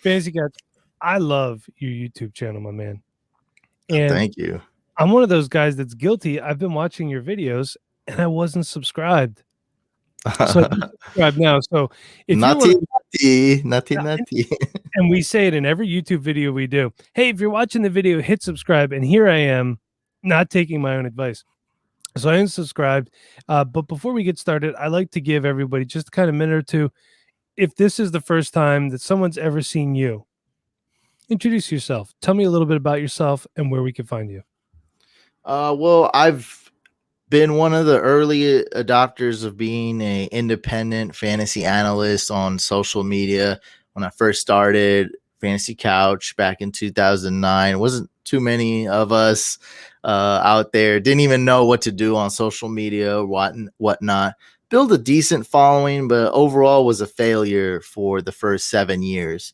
Fantasy Couch, I love your YouTube channel, my man. And Thank you. I'm one of those guys that's guilty. I've been watching your videos and I wasn't subscribed. So I do subscribe now. So if you're one Nutty, of nutty, nutty, the, nutty. and we say it in every YouTube video we do, hey, if you're watching the video, hit subscribe. And here I am, not taking my own advice. So I unsubscribed. But before we get started, I like to give everybody just kind of a minute or two. If this is the first time that someone's ever seen you, introduce yourself. Tell me a little bit about yourself and where we can find you. Well, I've been one of the early adopters of being a independent fantasy analyst on social media. When I first started Fantasy Couch back in 2009, it wasn't too many of us out there. Didn't even know what to do on social media or whatnot. Built a decent following, but overall was a failure for the first 7 years.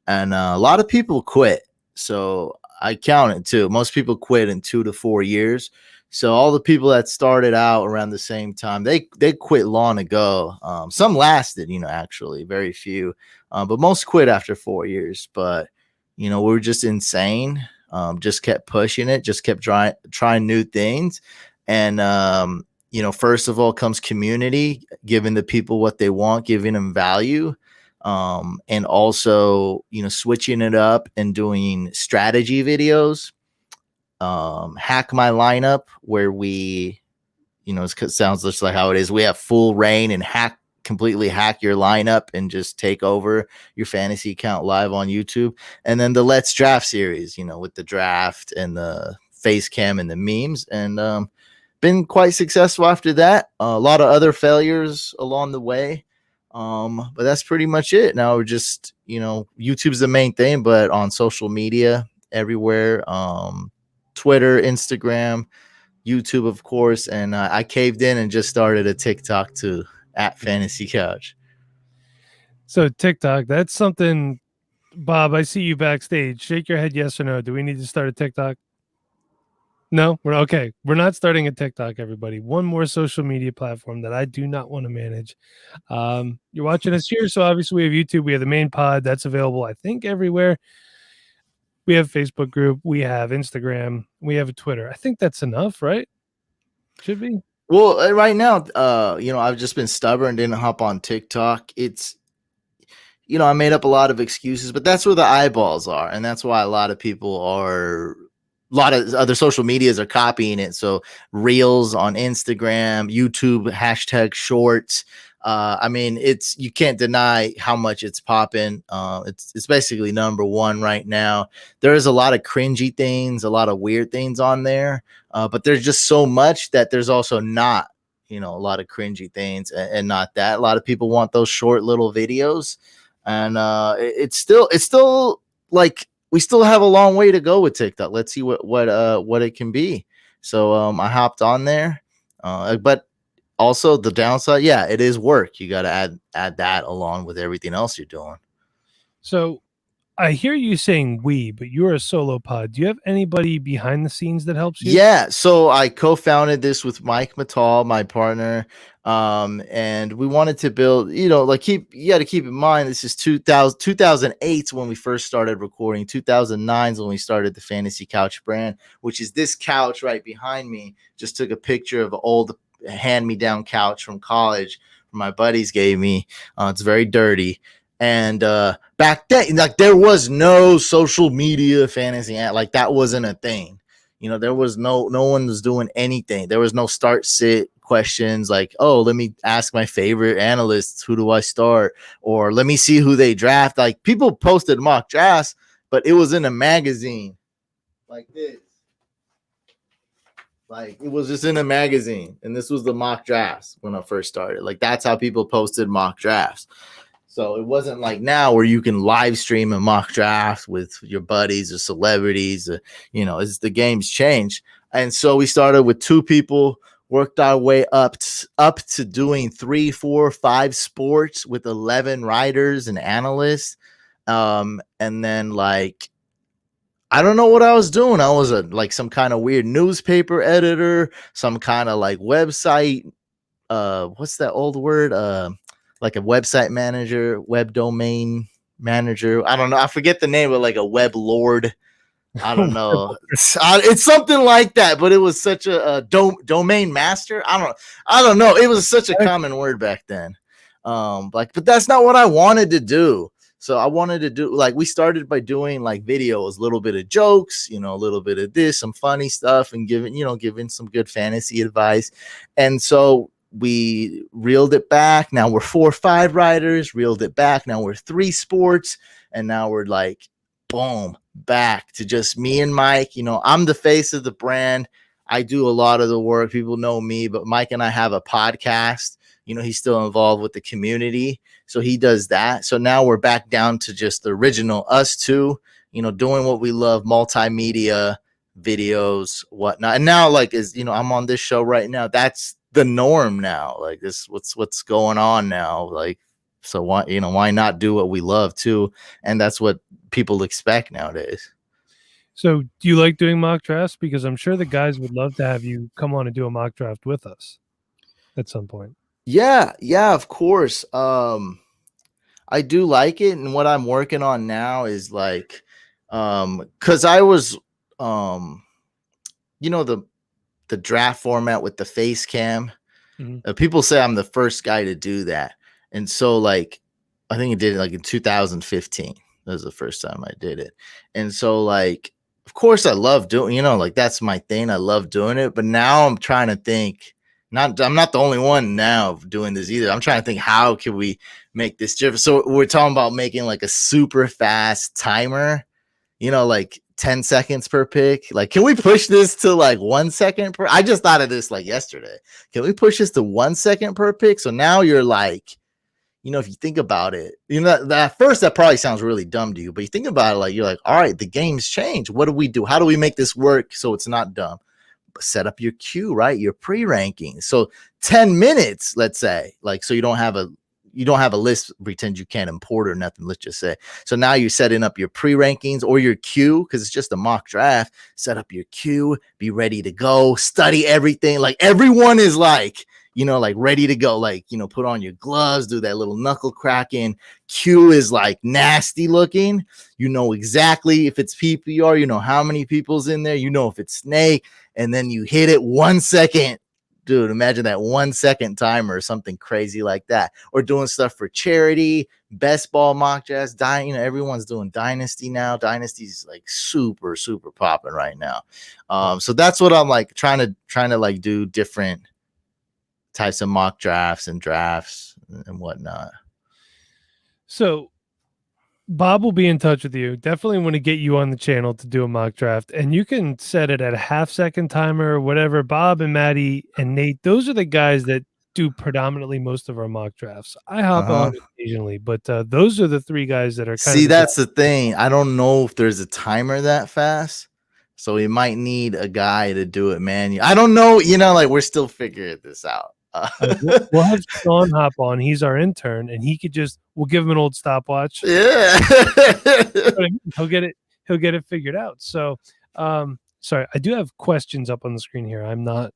And a lot of people quit. So I count it too. Most people quit in 2 to 4 years. So all the people that started out around the same time, they quit long ago. Some lasted, actually very few, but most quit after 4 years. But we were just insane. Just kept pushing it, just kept trying new things, and first of all comes community, giving the people what they want, giving them value. And also, switching it up and doing strategy videos. Hack my lineup, where we, it sounds just like how it is. We have full reign and completely hack your lineup and just take over your fantasy account live on YouTube. And then the Let's Draft series, with the draft and the face cam and the memes. And been quite successful after that. A lot of other failures along the way. But that's pretty much it. Now we're just, YouTube's the main thing, but on social media everywhere, Twitter, Instagram, YouTube, of course. And I caved in and just started a TikTok too, at Fantasy Couch. So TikTok, that's something, Bob, I see you backstage. Shake your head yes or no. Do we need to start a TikTok? No, we're okay. We're not starting a TikTok, everybody. One more social media platform that I do not want to manage. You're watching us here, so obviously we have YouTube. We have the main pod that's available, I think, everywhere. We have Facebook group. We have Instagram. We have a Twitter. I think that's enough, right? Should be. Well, right now, I've just been stubborn, didn't hop on TikTok. It's, I made up a lot of excuses, but that's where the eyeballs are, and that's why a lot of people are. A lot of other social medias are copying it. So Reels on Instagram, YouTube, hashtag Shorts. You can't deny how much it's popping. It's basically number one right now. There's a lot of cringy things, a lot of weird things on there, but there's just so much that there's also not, a lot of cringy things and not that. A lot of people want those short little videos, and it's still like. We still have a long way to go with TikTok. Let's see what it can be. So I hopped on there, but also the downside, yeah, it is work. You got to add that along with everything else you're doing. So I hear you saying we, but you're a solo pod. Do you have anybody behind the scenes that helps you? Yeah, so I co-founded this with Mike Mattal, my partner, and we wanted to build, you got to keep in mind, this is 2008 when we first started recording. 2009 is when we started the Fantasy Couch brand, which is this couch right behind me. Just took a picture of an old hand-me-down couch from college my buddies gave me. It's very dirty. And back then, like, there was no social media fantasy, like that wasn't a thing. There was no one was doing anything. There was no start sit questions like, oh, let me ask my favorite analysts, who do I start? Or let me see who they draft. Like, people posted mock drafts, but it was in a magazine like this. Like, it was just in a magazine, and this was the mock drafts when I first started. Like, that's how people posted mock drafts. So it wasn't like now where you can live stream a mock draft with your buddies or celebrities. As the game's changed. And so we started with 2 people, worked our way up to doing 3, 4, 5 sports with 11 writers and analysts. And then, like, I don't know what I was doing. I was some kind of weird newspaper editor, some kind of like website. What's that old word? Like a website manager, web domain manager. I don't know. I forget the name, but like a web lord. I don't know. It's something like that, but it was such a domain master. I don't know. It was such a common word back then. But that's not what I wanted to do. So I wanted to do, like, we started by doing like videos, a little bit of jokes, a little bit of this, some funny stuff, and giving some good fantasy advice. And so we reeled it back. Now we're 4 or 5 writers, reeled it back. Now we're 3 sports, and now we're like, boom, back to just me and Mike. I'm the face of the brand. I do a lot of the work. People know me, but Mike and I have a podcast. He's still involved with the community, so he does that. So now we're back down to just the original us two, doing what we love, multimedia, videos, whatnot. And now, like, I'm on this show right now. That's the norm now. Like, this, what's going on now. Like, so why not do what we love too? And that's what people expect nowadays. So do you like doing mock drafts? Because I'm sure the guys would love to have you come on and do a mock draft with us at some point. Yeah, of course. I do like it, and what I'm working on now is like, because I was, the draft format with the face cam. Mm-hmm. People say I'm the first guy to do that, and so like, I think I did it like in 2015. That was the first time I did it, and so like, of course, I love doing, like, that's my thing. I love doing it, but now I'm trying to think. I'm not the only one now doing this either. I'm trying to think, how can we make this different? So we're talking about making like a super fast timer, like 10 seconds per pick. Like, can we push this to like 1 second per? I just thought of this like yesterday. Can we push this to 1 second per pick? So now you're like, if you think about it, at first that probably sounds really dumb to you, but you think about it, like, you're like, all right, the game's changed. What do we do? How do we make this work so it's not dumb? Set up your queue, right? Your pre-ranking. So 10 minutes, let's say, like, so you don't have a list, pretend you can't import or nothing, let's just say. So now you're setting up your pre-rankings or your queue, because it's just a mock draft. Set up your queue, be ready to go, study everything. Like, everyone is like, like ready to go, like, put on your gloves, do that little knuckle cracking. Queue is like nasty looking. Exactly if it's PPR, how many people's in there, if it's snake, and then you hit it 1 second. Dude, imagine that 1 second timer or something crazy like that. Or doing stuff for charity, best ball mock drafts, everyone's doing Dynasty now. Dynasty's like super, super popping right now. So that's what I'm like trying to like do different types of mock drafts and whatnot. So Bob will be in touch with you. Definitely want to get you on the channel to do a mock draft, and you can set it at a half-second timer or whatever. Bob and Maddie and Nate, those are the guys that do predominantly most of our mock drafts. I hop on occasionally, but those are the 3 guys that are that's the thing. I don't know if there's a timer that fast, so we might need a guy to do it manually. I don't know. Like, we're still figuring this out. We'll have Sean hop on. He's our intern, and we'll give him an old stopwatch. Yeah. He'll get it figured out. So, sorry, I do have questions up on the screen here. I'm not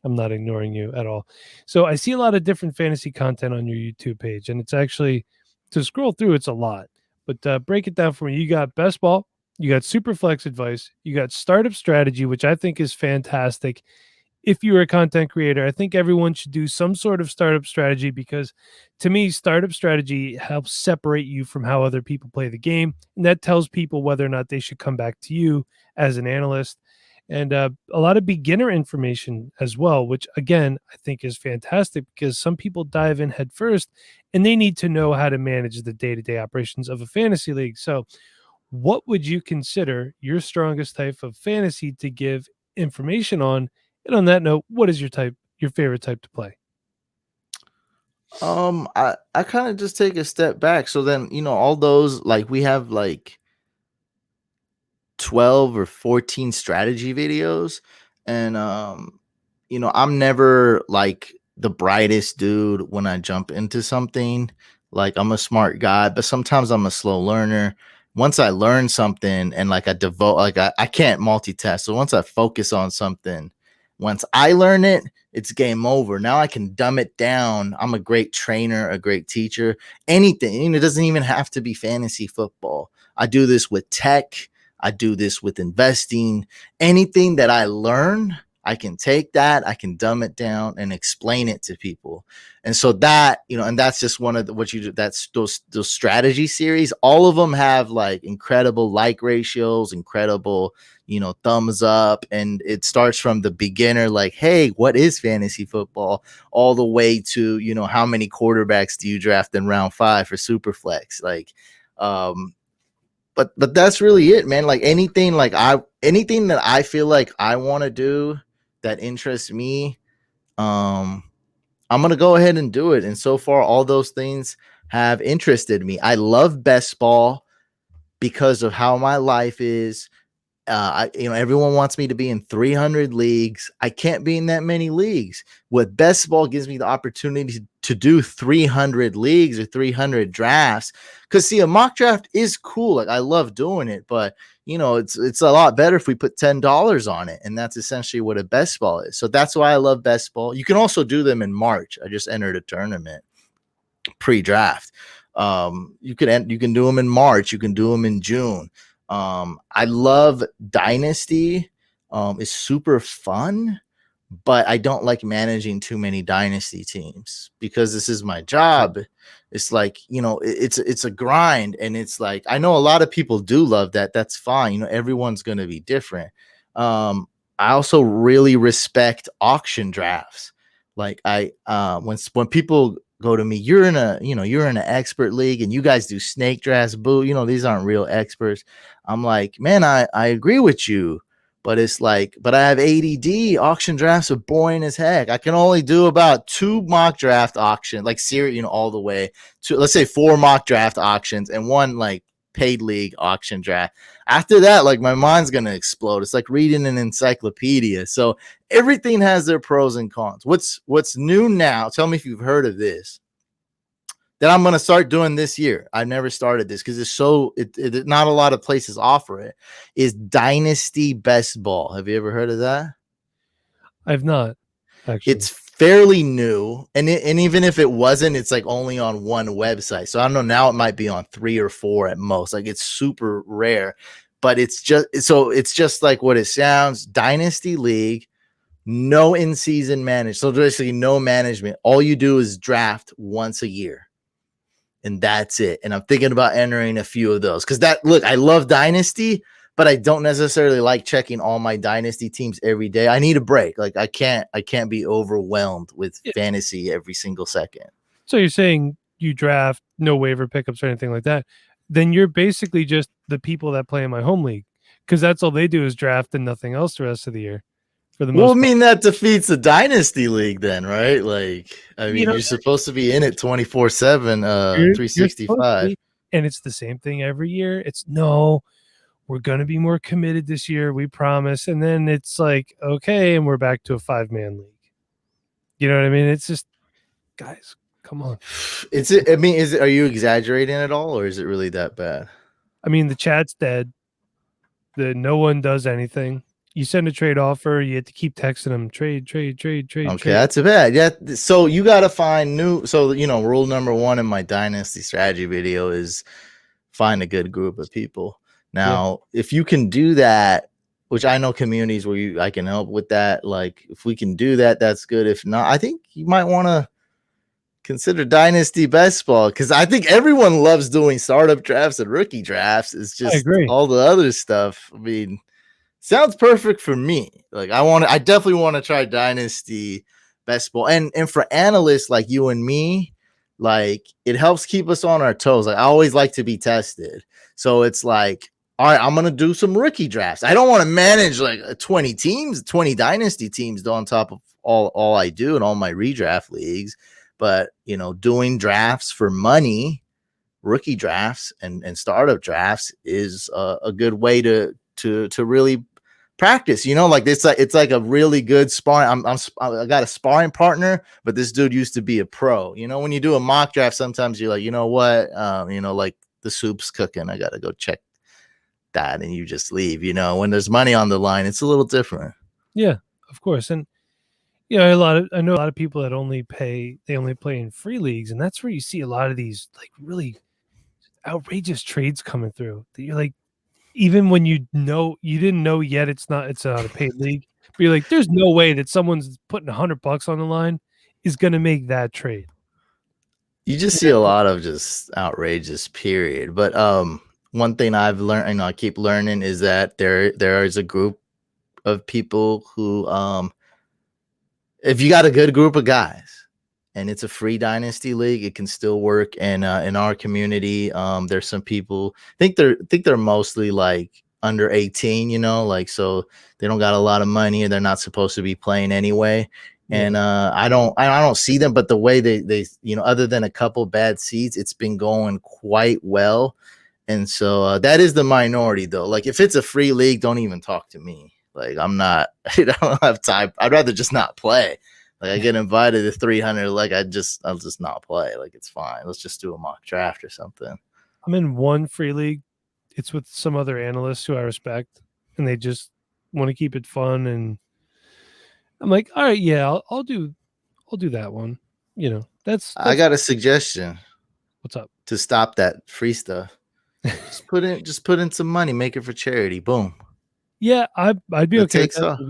ignoring you at all. So I see a lot of different fantasy content on your YouTube page, and it's actually, to scroll through, it's a lot. But break it down for me. You got best ball, you got super flex advice, you got startup strategy, which I think is fantastic. If you're a content creator, I think everyone should do some sort of startup strategy, because to me, startup strategy helps separate you from how other people play the game. And that tells people whether or not they should come back to you as an analyst. And a lot of beginner information as well, which again, I think is fantastic, because some people dive in head first and they need to know how to manage the day-to-day operations of a fantasy league. So what would you consider your strongest type of fantasy to give information on? And on that note, what is your favorite type to play? I kind of just take a step back. So then, all those, like, we have like 12 or 14 strategy videos, and I'm never like the brightest dude when I jump into something. Like, I'm a smart guy, but sometimes I'm a slow learner. Once I learn something and like I devote, like I can't multitask. So once I focus on something, once I learn it, it's game over. Now I can dumb it down. I'm a great trainer, a great teacher, anything. It doesn't even have to be fantasy football. I do this with tech. I do this with investing. Anything that I learn, I can take that, I can dumb it down and explain it to people. And so that, and that's just one of what you do. That's those strategy series. All of them have like incredible like ratios, incredible, thumbs up. And it starts from the beginner, like, hey, what is fantasy football, all the way to, how many quarterbacks do you draft in round 5 for Superflex? Like, but that's really it, man. Like anything that I feel like I want to do that interests me, I'm gonna go ahead and do it. And so far, all those things have interested me. I love best ball because of how my life is. Everyone wants me to be in 300 leagues. I can't be in that many leagues. What best ball gives me the opportunity to do 300 leagues or 300 drafts. Because see, a mock draft is cool. Like I love doing it, but it's a lot better if we put $10 on it, and that's essentially what a best ball is. So that's why I love best ball. You can also do them in March. I just entered a tournament pre-draft. You can do them in March. You can do them in June. I love Dynasty. It's super fun, but I don't like managing too many Dynasty teams because this is my job. It's like, it's a grind, and it's like, I know a lot of people do love that. That's fine. Everyone's going to be different. I also really respect auction drafts. Like when people go to me, you're in an expert league and you guys do snake drafts. Boo, these aren't real experts. I'm like, man, I agree with you, but it's like, but I have ADD. Auction drafts are boring as heck. I can only do about 2 mock draft auction, like series, all the way to, let's say 4 mock draft auctions and 1 like paid league auction draft. After that, like my mind's gonna explode. It's like reading an encyclopedia. So everything has their pros and cons. What's new now? Tell me if you've heard of this. That I'm gonna start doing this year. I've never started this because it's not a lot of places offer it. Is Dynasty Best Ball? Have you ever heard of that? I've not actually. It's fairly new, and even if it wasn't, it's like only on 1 website. So I don't know. Now it might be on 3 or 4 at most. Like it's super rare, but it's just like what it sounds. Dynasty League, no in-season management. So basically, no management. All you do is draft once a year, and that's it. And I'm thinking about entering a few of those because I love Dynasty, but I don't necessarily like checking all my Dynasty teams every day. I need a break. Like I can't be overwhelmed with fantasy every single second. So you're saying you draft no waiver pickups or anything like that? Then you're basically just the people that play in my home league, because that's all they do is draft and nothing else the rest of the year. For the most part. That defeats the Dynasty League then, right? Like, I mean, you're supposed to be in it 24/7, 365. And it's the same thing every year. It's no, we're going to be more committed this year, we promise. And then it's like, okay, and we're back to a 5-man league. You know what I mean? It's just, guys, come on. Are you exaggerating at all, or is it really that bad? I mean, the chat's dead. No one does anything. You send a trade offer, you have to keep texting them, trade. Okay, that's bad. Yeah. So you got to find new. So, rule number 1 in my Dynasty strategy video is find a good group of people. Now, if you can do that, which I know communities where I can help with that. Like if we can do that, that's good. If not, I think you might want to consider Dynasty Best Ball, because I think everyone loves doing startup drafts and rookie drafts. It's just all the other stuff. I mean, sounds perfect for me. Like I definitely want to try Dynasty Best Ball. And for analysts like you and me, like it helps keep us on our toes. Like I always like to be tested. So it's like, all right, I'm going to do some rookie drafts. I don't want to manage like 20 teams, 20 Dynasty teams on top of all I do in all my redraft leagues. But, doing drafts for money, rookie drafts and startup drafts is a good way to really practice, like this. It's like a really good sparring. I got a sparring partner, but this dude used to be a pro. When you do a mock draft, sometimes you're like, you know what, like the soup's cooking. I got to go check that, and you just leave. When there's money on the line, it's a little different. Yeah, of course. And Yeah, I know a lot of people that only play in free leagues, and that's where you see a lot of these like really outrageous trades coming through. That you're like, even when you didn't know yet, it's not a paid league, but you're like, there's no way that someone's putting $100 on the line is going to make that trade. You just see Yeah, a lot of just outrageous period. But one thing I've learned and I keep learning is that there is a group of people who if you got a good group of guys and it's a free dynasty league, it can still work. And in our community, there's some people think they're mostly like under 18, you know, like so they don't got a lot of money and they're not supposed to be playing anyway. yeah. And I don't see them, but the way they you know, other than a couple bad seeds, it's been going quite well. And so that is the minority though. Like if it's a free league, don't even talk to me. Like I'm not, I don't have time. I'd rather just not play. Like I get invited to 300, like I'll just not play. Like it's fine. Let's just do a mock draft or something. I'm in one free league. It's with some other analysts who I respect, and they just want to keep it fun. And I'm like, all right, yeah, I'll do that one. You know, I that's got a suggestion what's up. to stop that free stuff. Just put in some money, make it for charity. Boom. Yeah, I'd be That okay with takes that. off.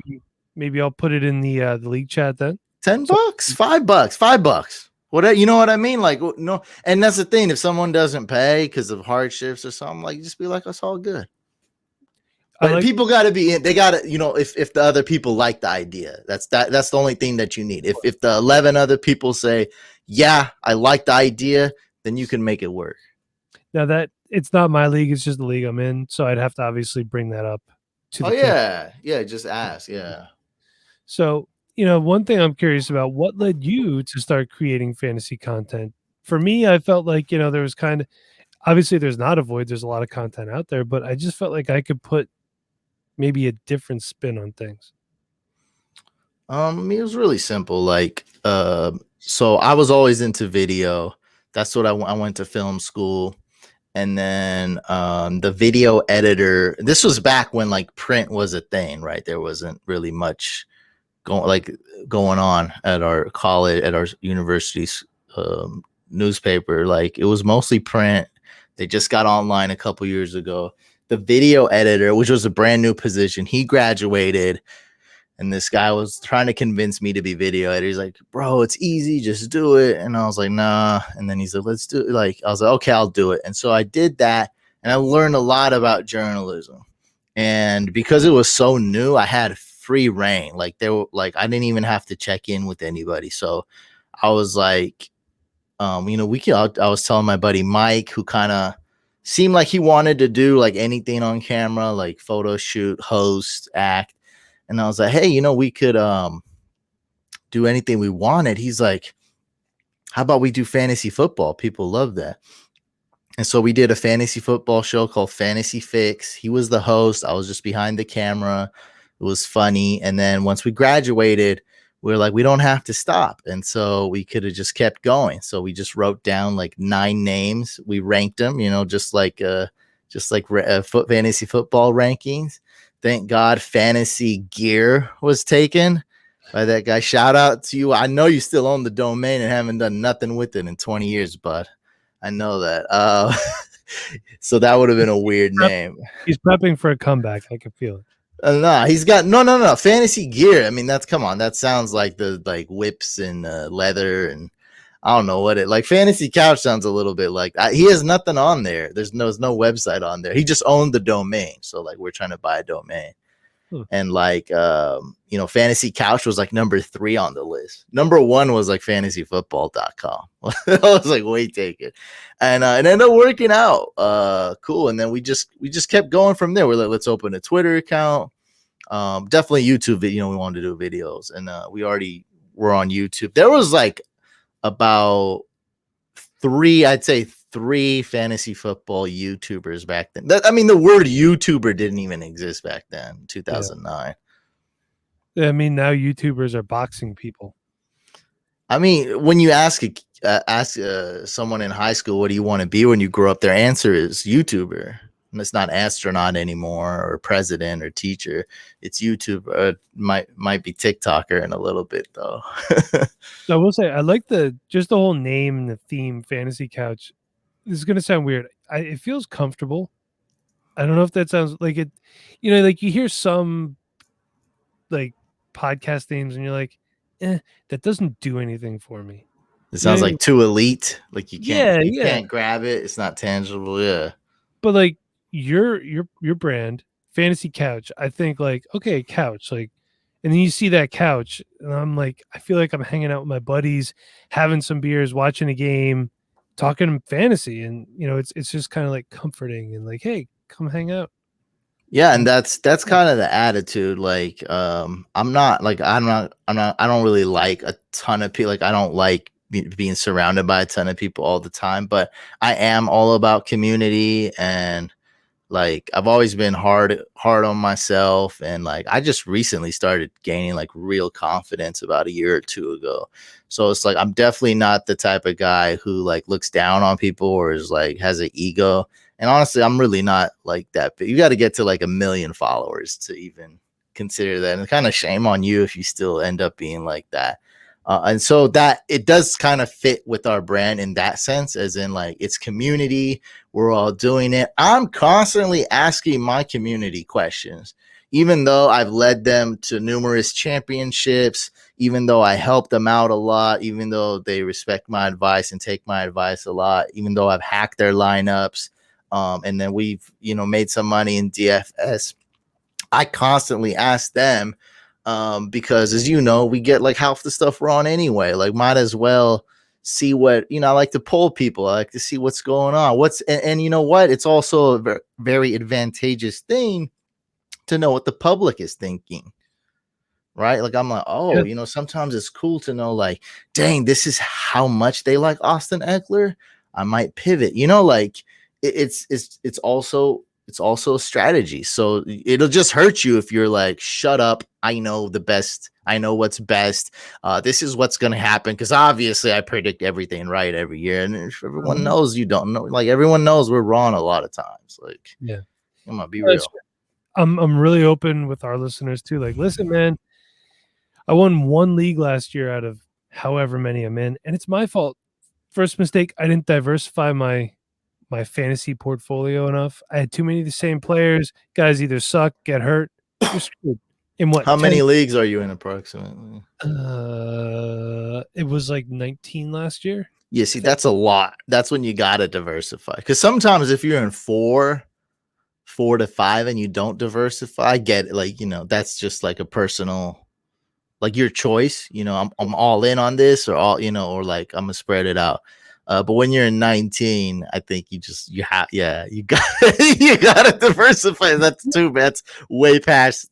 Maybe I'll put it in the league chat then. 10 So bucks, $5, $5. What you know what I mean? Like no, and that's the thing. If someone doesn't pay because of hardships or something, like just be like, it's all good. I But like people got to be in. They got to, you know, if the other people like the idea, that's the only thing that you need. If the 11 other people say, yeah, I like the idea, then you can make it work. now that it's not my league; it's just the league I'm in. So I'd have to obviously bring that up to Oh the committee. yeah, yeah. Just ask. Yeah. So, one thing I'm curious about, what led you to start creating fantasy content? For me, I felt like, there was kind of obviously there's not a void, there's a lot of content out there, but I just felt like I could put maybe a different spin on things. It was really simple. Like, so I was always into video. That's what I went to film school. And then the video editor, this was back when like print was a thing, right? There wasn't really much going on at our college, at our university's newspaper. Like it was mostly print. They just got online a couple years ago. The video editor, which was a brand new position, he graduated, and this guy was trying to convince me to be video editor. He's like, bro, it's easy, just do it. And I was like, nah. And then he's like, let's do it. Like, I was like, okay, I'll do it. And so I did that, and I learned a lot about journalism. And because it was so new, I had free reign. Like I didn't even have to check in with anybody. So I was like, I was telling my buddy Mike, who kind of seemed like he wanted to do like anything on camera, like photo shoot, host, act. And I was like, hey, we could do anything we wanted. He's like, how about we do fantasy football? People love that. And so we did a fantasy football show called Fantasy Fix. He was the host. I was just behind the camera. It was funny. And then once we graduated, we were like, we don't have to stop. And so we could have just kept going. So we just wrote down like 9 names. We ranked them, just like fantasy football rankings. Thank God fantasy gear was taken by that guy. Shout out to you. I know you still own the domain and haven't done nothing with it in 20 years, bud. I know that. So that would have been a weird name. He's prepping for a comeback. I can feel it. No, he's got no fantasy gear. I mean, come on. That sounds like the whips and leather and I don't know what it like. Fantasy couch sounds a little bit like he has nothing on there. There's no website on there. He just owned the domain. So like we're trying to buy a domain. And like fantasy couch was like number 3 on the list. Number 1 was like fantasyfootball.com. I was like, wait, take it. And it ended up working out. Cool. And then we just kept going from there. We're like, let's open a Twitter account. Definitely YouTube video. We wanted to do videos. And we already were on YouTube. There was like about 3 fantasy football YouTubers back then. The word YouTuber didn't even exist back then, 2009. Yeah. I mean, now YouTubers are boxing people. I mean, when you ask someone in high school, what do you want to be when you grow up? Their answer is YouTuber. It's not astronaut anymore or president or teacher. It's YouTuber. Might be TikToker in a little bit though. So I will say I like the whole name and the theme, Fantasy Couch. This is gonna sound weird. It feels comfortable. I don't know if that sounds like it. Like you hear some like podcast names and you're like, that doesn't do anything for me. It You know sounds what I mean? like too elite. Like Yeah, you yeah. can't grab it. It's not tangible. Yeah. But like your brand, Fantasy Couch, I think like, okay, couch, like, and then you see that couch, and I'm like, I feel like I'm hanging out with my buddies, having some beers, watching a game, talking fantasy, and it's just kind of like comforting and like, hey, come hang out. Yeah, and And that's yeah, kind of the attitude. Like, I'm not like I don't really like a ton of people. Like, I don't like being surrounded by a ton of people all the time. But I am all about community, and like I've always been hard on myself, and like I just recently started gaining like real confidence about a year or two ago. So it's like I'm definitely not the type of guy who like looks down on people or is like has an ego. And honestly, I'm really not like that. But you got to get to like 1 million followers to even consider that. And kind of shame on you if you still end up being like that. And so that it does kind of fit with our brand in that sense, as in like it's community. We're all doing it. I'm constantly asking my community questions, even though I've led them to numerous championships, even though I help them out a lot, even though they respect my advice and take my advice a lot, even though I've hacked their lineups. And then we've, made some money in DFS. I constantly ask them because, as you know, we get like half the stuff wrong anyway. Like, might as well see what I like to poll people. I like to see what's going on. And you know what? It's also a very advantageous thing to know what the public is thinking. Right? Like I'm like, yeah, oh, sometimes it's cool to know, like, dang, this is how much they like Austin Eckler. I might pivot. Like it's also a strategy. So it'll just hurt you if you're like, shut up. I know the best. I know what's best. This is what's gonna happen because obviously I predict everything right every year, and if everyone mhm, knows you don't know. Like everyone knows we're wrong a lot of times. Like yeah. I'm gonna be That's real. I'm really open with our listeners too. Like, listen, man, I won one league last year out of however many I'm in, and it's my fault. First mistake, I didn't diversify my fantasy portfolio enough. I had too many of the same players. Guys either suck, get hurt, you're screwed. In what, How 10? many leagues are you in approximately? It was like 19 last year. Yeah, I see, think. that's a lot. That's when you gotta diversify. Because sometimes if you're in four to five, and you don't diversify, get it. Like, that's just like a personal, like your choice. I'm all in on this, or all, or like I'm gonna spread it out. But when you're in 19, I think you have, yeah, you got you gotta diversify. That's too bad. That's way past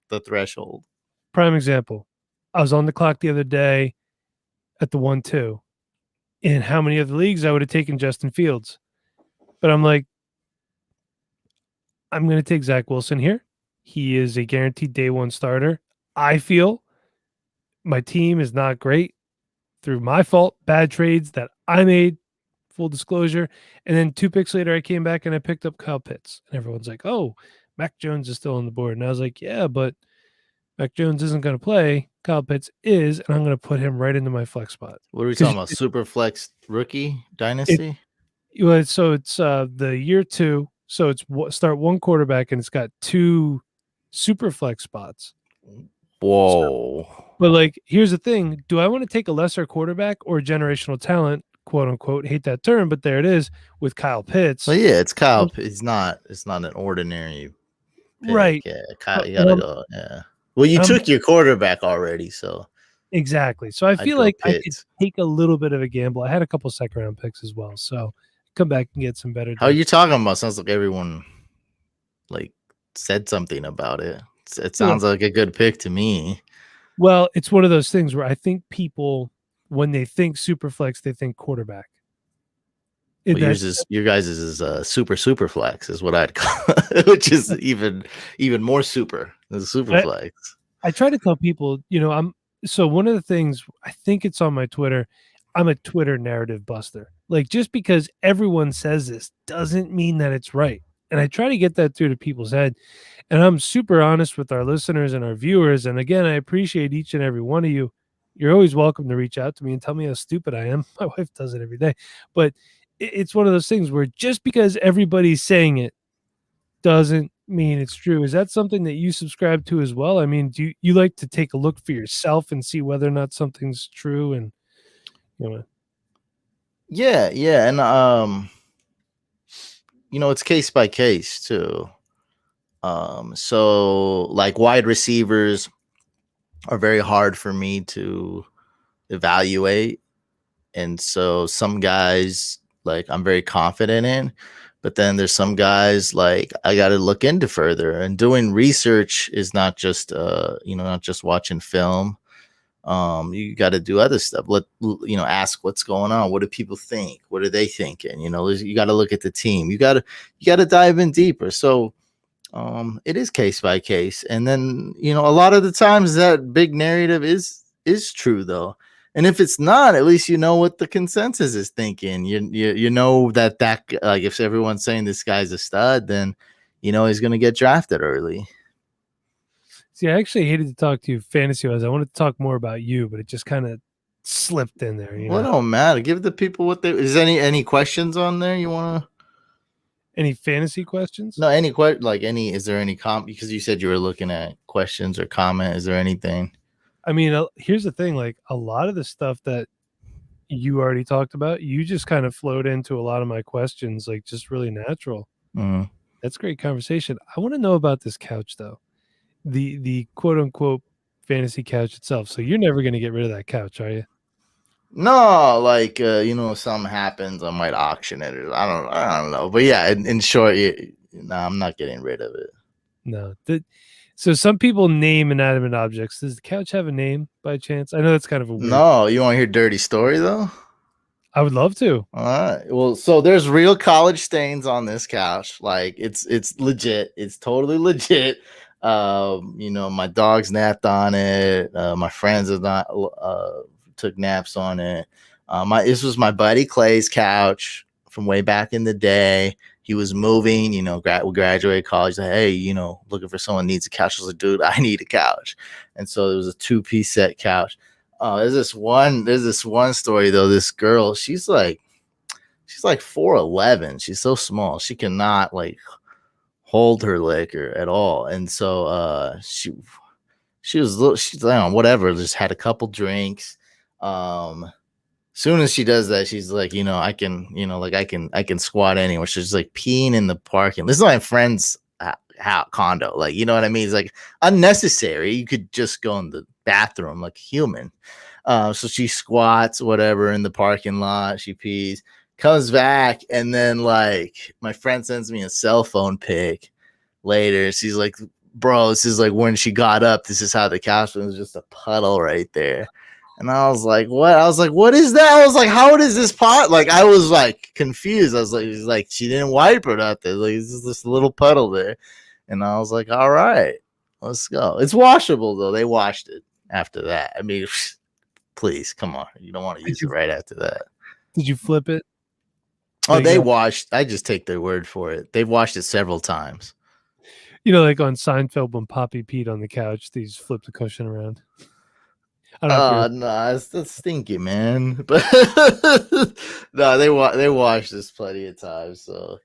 the threshold. Prime example. I was on the clock the other day at the 1-2. In how many other leagues I would have taken Justin Fields. But I'm like, I'm going to take Zach Wilson here. He is a guaranteed day one starter. I feel my team is not great through my fault, bad trades that I made, full disclosure. And then 2 picks later, I came back and I picked up Kyle Pitts. And everyone's like, oh, Mac Jones is still on the board. And I was like, yeah, but Mac Jones isn't going to play. Kyle Pitts is, and I'm going to put him right into my flex spot. What are we Because talking about? Super flex rookie it, dynasty? so it's the year 2. So it's start one quarterback and it's got 2 super flex spots. So, Whoa. but like, here's the thing: do I want to take a lesser quarterback or generational talent, quote unquote? Hate that term, but there it is with Kyle Well, Pitts. yeah, it's Kyle. It's not an ordinary pick. Right. Yeah, Kyle, you And gotta I'm, go. Yeah. Well, you and I'm took your quarterback already, so exactly. So I I'd feel go like I could Pitts. take a little bit of a gamble. I had a couple second round picks as well, so come back and get some better How are depth. you talking about? Sounds like everyone like said something about it. It Look, sounds like a good pick to me. well, it's one of those things where I think people, when they think super flex, they think quarterback. Well, That your guys is super flex is what I'd call it, which is even more super than super I, flex. I try to tell people, so one of the things I think it's on my Twitter, I'm a Twitter narrative buster. Like, just because everyone says this doesn't mean that it's right. And I try to get that through to people's head. And I'm super honest with our listeners and our viewers. And again, I appreciate each and every one of you. You're always welcome to reach out to me and tell me how stupid I am. My wife does it every day. But it's one of those things where just because everybody's saying it doesn't mean it's true. Is that something that you subscribe to as well? I mean, do you like to take a look for yourself and see whether or not something's true? And you know, Yeah, and it's case by case too. So like wide receivers are very hard for me to evaluate. And so some guys like I'm very confident in, but then there's some guys like I got to look into further. And doing research is not just not just watching film. You got to do other stuff. Ask what's going on. What do people think? What are they thinking? You got to look at the team. You got to dive in deeper. So it is case by case. And then a lot of the times that big narrative is true though. And if it's not, at least you know what the consensus is thinking. You know that like if everyone's saying this guy's a stud, then he's going to get drafted early. see, I actually hated to talk to you fantasy wise. I wanted to talk more about you, but it just kind of slipped in there. Well, it don't matter. Give the people what they is. Any questions on there you want to? Any fantasy questions? No, is there any because you said you were looking at questions or comment. Is there anything? I mean, here's the thing, like a lot of the stuff that you already talked about, you just kind of flowed into a lot of my questions, like just really natural. Mm-hmm. That's great conversation. I want to know about this couch though. The quote unquote fantasy couch itself. So you're never going to get rid of that couch, are you? No, like if something happens, I might auction it. Or I don't know. But yeah, in short, no, I'm not getting rid of it. No. So some people name inanimate objects. Does the couch have a name by chance? I know that's kind of a weird. No, you want to hear dirty story though? I would love to. All right. Well, so there's real college stains on this couch. Like it's legit. It's totally legit. My dogs napped on it. My friends have not took naps on it. This was my buddy Clay's couch from way back in the day. He was moving, we graduated college. Like, hey, looking for someone needs a couch. I was like, dude, I need a couch. And so there was a 2-piece set couch. There's this one story though. This girl, she's like 4'11". She's so small. She cannot like hold her liquor at all. And so she was little, she's whatever, just had a couple drinks. Soon as she does that, she's like, I can squat anywhere. She's like peeing in the parking. This is my friend's condo. Like, you know what I mean? It's like unnecessary. You could just go in the bathroom like a human. So she squats, whatever, in the parking lot. She pees, comes back, and then like my friend sends me a cell phone pic later. She's like, bro, this is like when she got up. This is how the couch was, just a puddle right there. And I was like, what? I was like, what is that? I was like, how is this pot? Like, I was like confused. I was like, she didn't wipe it out there. Like, it's just this little puddle there. And I was like, all right, let's go. It's washable though. They washed it after that. I mean, please, come on. You don't want to use it right after that. Did you flip it? Oh, they washed. I just take their word for it. They've washed it several times. Like on Seinfeld when Poppy peed on the couch, they just flip the cushion around. No, that's stinky, man. But no, they washed this plenty of times, so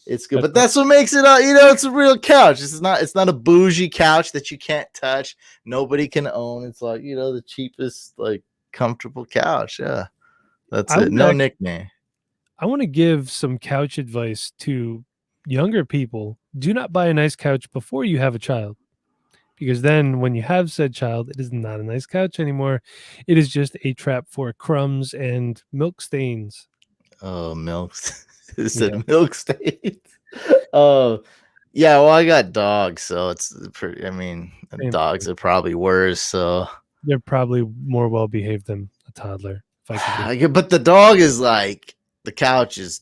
it's good. But that's what makes it. It's a real couch. It's not a bougie couch that you can't touch. Nobody can own. It's like the cheapest, like comfortable couch. Yeah, that's it. No nickname. I want to give some couch advice to younger people. Do not buy a nice couch before you have a child. Because then when you have said child, it is not a nice couch anymore. It is just a trap for crumbs and milk stains. Oh, milk. It said milk stains. Oh, yeah. Well, I got dogs, so it's pretty. I mean, dogs are probably worse. So they're probably more well behaved than a toddler. But the dog is like the couch is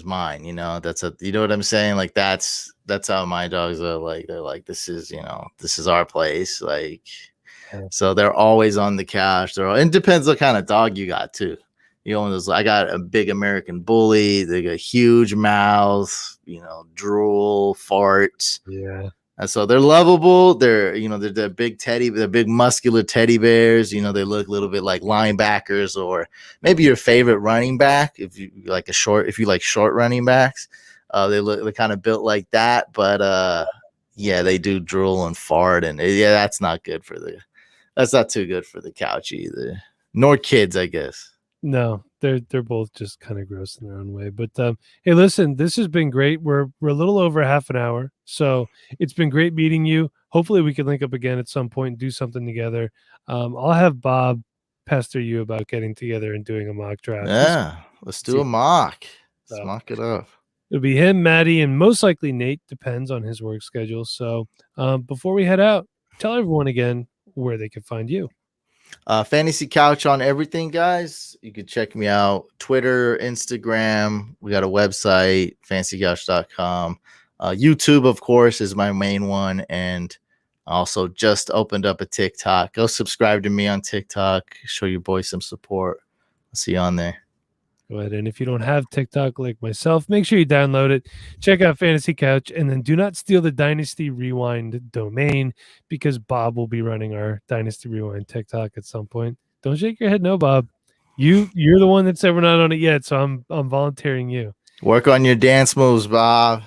mine. That's you know what I'm saying? Like that's how my dogs are. Like they're like this is our place. Like so they're always on the couch. It depends what kind of dog you got too. You know, those, I got a big American bully. They got huge mouths, you know, drool, farts. Yeah. And so they're lovable. They're, you know, they're big muscular teddy bears. You know, they look a little bit like linebackers or maybe your favorite running back. If you like short running backs, they're kind of built like that. But yeah, they do drool and fart, and yeah, that's not too good for the couch either, nor kids, I guess. No, they're both just kind of gross in their own way. But hey, listen, this has been great. We're a little over half an hour, so it's been great meeting you. Hopefully, we can link up again at some point and do something together. I'll have Bob pester you about getting together and doing a mock draft. Yeah, let's do a mock. Let's So, mock it up. it'll be him, Maddie, and most likely Nate. Depends on his work schedule. So before we head out, tell everyone again where they can find you. Fantasy Couch on everything, guys. You can check me out. Twitter, Instagram. We got a website, fantasycouch.com. YouTube, of course, is my main one. And I also just opened up a TikTok. Go subscribe to me on TikTok. Show your boy some support. I'll see you on there. Go ahead. And if you don't have TikTok like myself, make sure you download it. Check out Fantasy Couch. And then do not steal the Dynasty Rewind domain, because Bob will be running our Dynasty Rewind TikTok at some point. Don't shake your head. No, Bob. You're the one that said we're not on it yet. So I'm volunteering you. Work on your dance moves, Bob.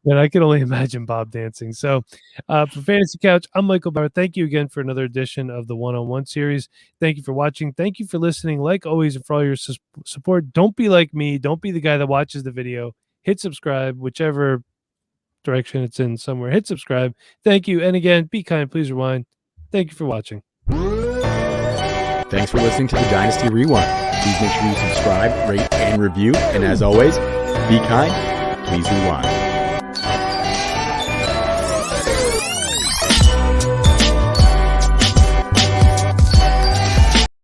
And I can only imagine Bob dancing. So for Fantasy Couch, I'm Michael Bauer. Thank you again for another edition of the One-on-One series. Thank you for watching. Thank you for listening. Like always, and for all your support. Don't be like me. Don't be the guy that watches the video. Hit subscribe, whichever direction it's in somewhere. Hit subscribe. Thank you. And again, be kind. Please rewind. Thank you for watching. Thanks for listening to the Dynasty Rewind. Please make sure you subscribe, rate, and review. And as always, be kind. Please rewind.